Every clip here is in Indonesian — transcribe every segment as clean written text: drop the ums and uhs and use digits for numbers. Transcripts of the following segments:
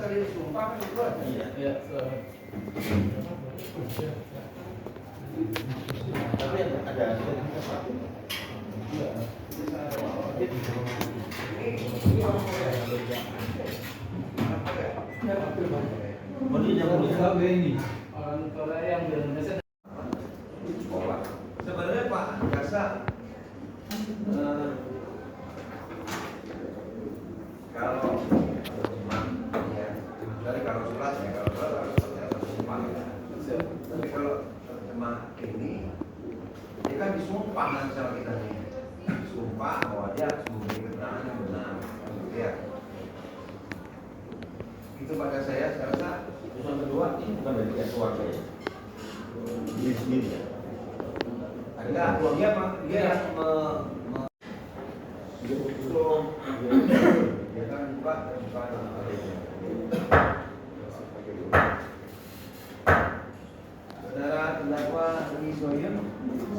kali disumpah kan itu aja. Iya. Tapi ada orang Korea yang di Indonesia. sebenarnya Pak Jaksa kalau ya dari kalau surat harus sumpah ya. Tapi kalau cuma ini dia kan disumpah nanti sama kita nih, sumpah bahwa dia harus memberi keterangan yang benar, ya. Itu pada saya rasa urusan kedua ini bukan dari pihak keluarga ya, dia sendiri ya. Enggak, dia dia kan bukan saudara terdakwa Lee Soyun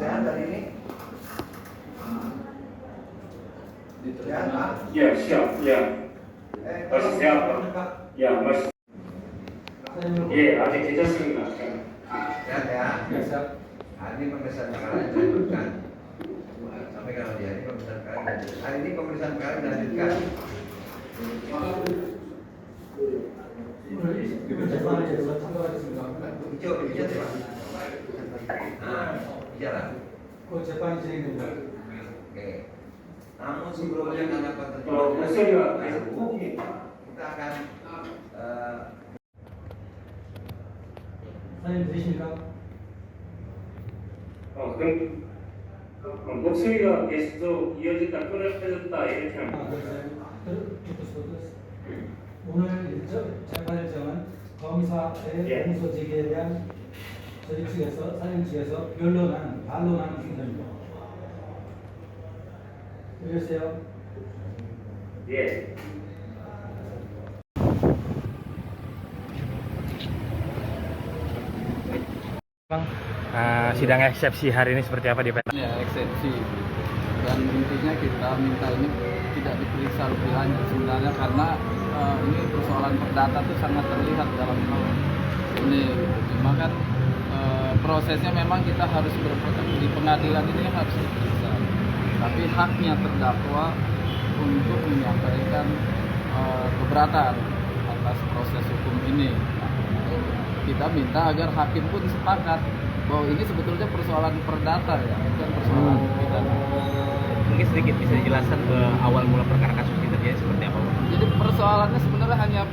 sehat hari ini? Sehat Pak? Ya, siap, ya. Masih sehat Pak? Ya, masih. 아직 괜찮습니다. Sehat ya? Biasa. Hari ini pemeriksaan perkara yang dilanjutkan. Sampai kalau dia ini pemeriksaan perkara dilanjutkan. Hari ini pemeriksaan perkara dilanjutkan. Hijau, hijau sih Pak. Nah, bicara. Oke. Namun sebelumnya karena 목소리가 계속 kita akan 사장님 되십니까? 그럼 목소리가 계속 이어졌다 끊어졌다 이렇게 하면 들었어. 오늘 재판 일정은 검사의 예. 공소 제기에 대한 저희 측에서 사장 측에서 반론하는 순서입니다. 들으세요? 예. Bang, sidang eksepsi hari ini seperti apa di PT? Ya, eksepsi. Dan intinya kita minta ini tidak diperiksa lebih lanjut sebenarnya karena ini persoalan perdata itu sangat terlihat dalam hal ini. Cuma kan prosesnya memang kita harus di pengadilan ini harus diperiksa. Tapi haknya terdakwa untuk menyampaikan keberatan atas proses hukum ini. Kita minta agar hakim pun sepakat bahwa ini sebetulnya persoalan perdata ya, bukan persoalan pidana. Mungkin sedikit bisa dijelaskan awal mula perkara kasus ini terjadi seperti apa, Bang? Jadi persoalannya sebenarnya hanya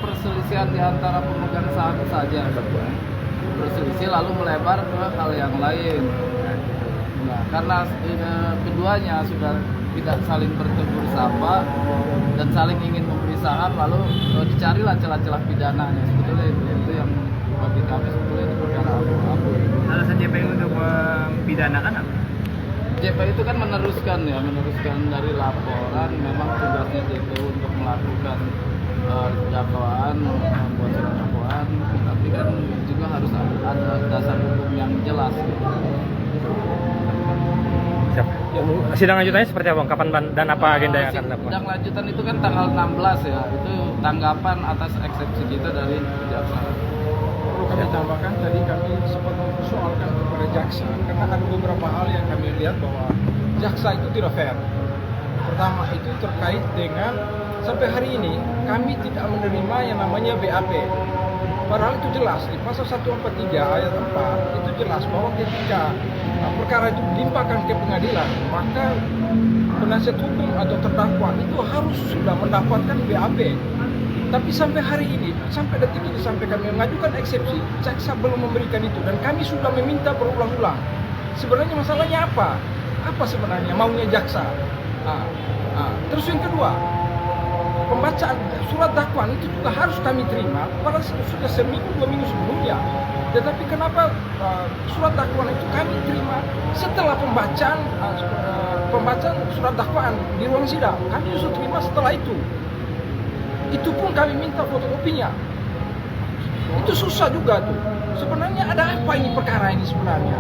perselisihan di antara pemegang saham saja. Berselisih lalu melebar ke hal yang lain. Nah, karena keduanya sudah tidak saling bertegur sapa dan saling ingin memberi saham, lalu dicarilah celah-celah pidananya. Sebetulnya itu yang bagi kami sebetulnya itu perkara abu-abu. Alasan JPI untuk mempidanakan apa? JPI itu kan meneruskan dari laporan, memang tugasnya JPI untuk melakukan dakwaan, membuat surat dakwaan, tapi kan juga harus ada dasar hukum yang jelas. Siap. Sidang lanjutannya seperti apa, Bang? Kapan dan apa agenda yang akan dilakukan? Sidang lanjutan itu kan tanggal 16 ya, itu tanggapan atas eksepsi kita dari kejaksaan. Perlu kami tambahkan, tadi kami sempat mempersoalkan kepada jaksa karena ada beberapa hal yang kami lihat bahwa jaksa itu tidak fair. Pertama itu terkait dengan sampai hari ini kami tidak menerima yang namanya BAP. Padahal itu jelas di pasal 143 ayat 4 itu jelas bahwa ketika perkara itu dilimpahkan ke pengadilan, maka penasihat hukum atau terdakwa itu harus sudah mendapatkan BAP. Tapi sampai hari ini, sampai detik ini, sampai kami mengajukan eksepsi, jaksa belum memberikan itu dan kami sudah meminta berulang-ulang. Sebenarnya masalahnya apa? Apa sebenarnya maunya jaksa? Terus yang kedua, pembacaan surat dakwaan itu juga harus kami terima pada sudah seminggu 2 minggu sebelumnya. Tetapi kenapa surat dakwaan itu kami terima setelah pembacaan surat dakwaan di ruang sidang? Kami justru terima setelah itu. Itu pun kami minta fotokopinya. Itu susah juga tuh. Sebenarnya ada apa ini perkara ini sebenarnya?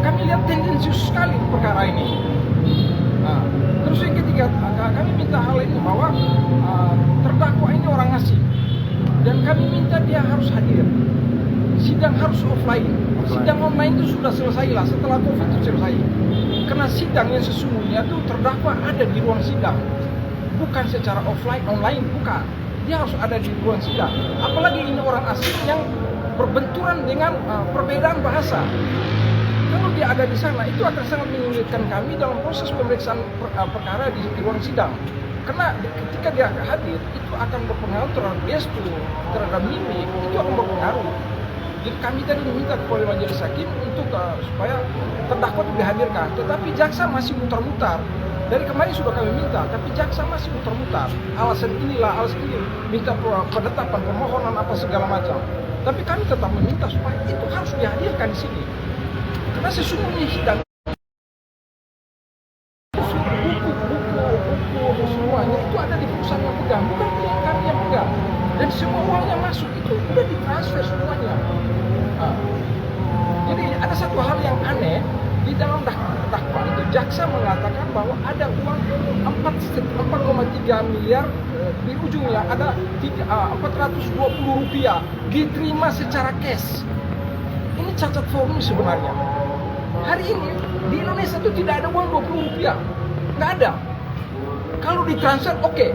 Kami lihat tendensius sekali perkara ini. Terus yang ketiga, kami minta hal ini bahwa terdakwa ini orang asing. kami minta dia harus hadir. Sidang harus offline. Sidang online itu sudah selesai lah, setelah COVID itu selesai. Karena sidang yang sesungguhnya itu terdakwa ada di ruang sidang, bukan secara offline, online, bukan. Dia harus ada di ruang sidang. Apalagi ini orang asing yang berbenturan dengan perbedaan bahasa. Kalau dia ada di sana, itu akan sangat menyulitkan kami dalam proses pemeriksaan perkara di ruang sidang. Karena ketika dia hadir, itu akan berpengaruh terhadap gestur, terhadap mimik, itu akan berpengaruh. Jadi kami tadi meminta kepada majelis hakim untuk supaya terdakwa dihadirkan, tetapi jaksa masih mutar-mutar. Dari kemarin sudah kami minta, tapi jaksa masih mutar-mutar. Alasan inilah, alasan ini, minta penetapan permohonan apa segala macam. Tapi kami tetap meminta supaya itu harus dihadirkan di sini. Karena sesungguhnya sidang buku semuanya itu ada di perusahaan yang pegang, bukan klien kami yang pegang. Dan semua uang yang masuk itu sudah ditransfer semuanya. Jadi ada satu hal yang aneh di dalam dakwaan itu, jaksa mengatakan bahwa ada uang 4,3 miliar di ujungnya ada 420 rupiah diterima secara cash. Ini cacat formil sebenarnya. Hari ini di Indonesia itu tidak ada uang 20 rupiah, nggak ada. Kalau ditransfer oke,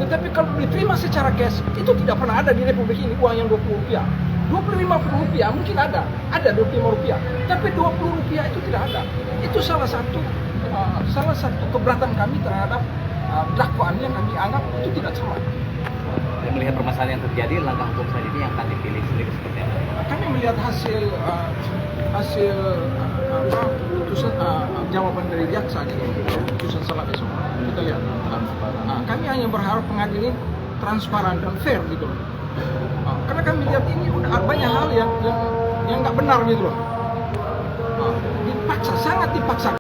tetapi kalau diterima secara cash itu tidak pernah ada di Republik ini uang yang 20 rupiah. 25 rupiah mungkin ada 25 rupiah, tapi 20 rupiah itu tidak ada. Itu salah satu keberatan kami terhadap dakwaan yang kami anggap itu tidak cermat. Dan melihat permasalahan yang terjadi, langkah hukum selanjutnya yang akan dipilih sendiri seperti apa? Kami melihat hasil putusan jawaban dari jaksa, putusan salah besok kita lihat. Kami hanya berharap pengadilan transparan dan fair gitu loh. Karena kami lihat ini udah banyak hal yang nggak benar gitu loh. Dipaksa, sangat dipaksakan.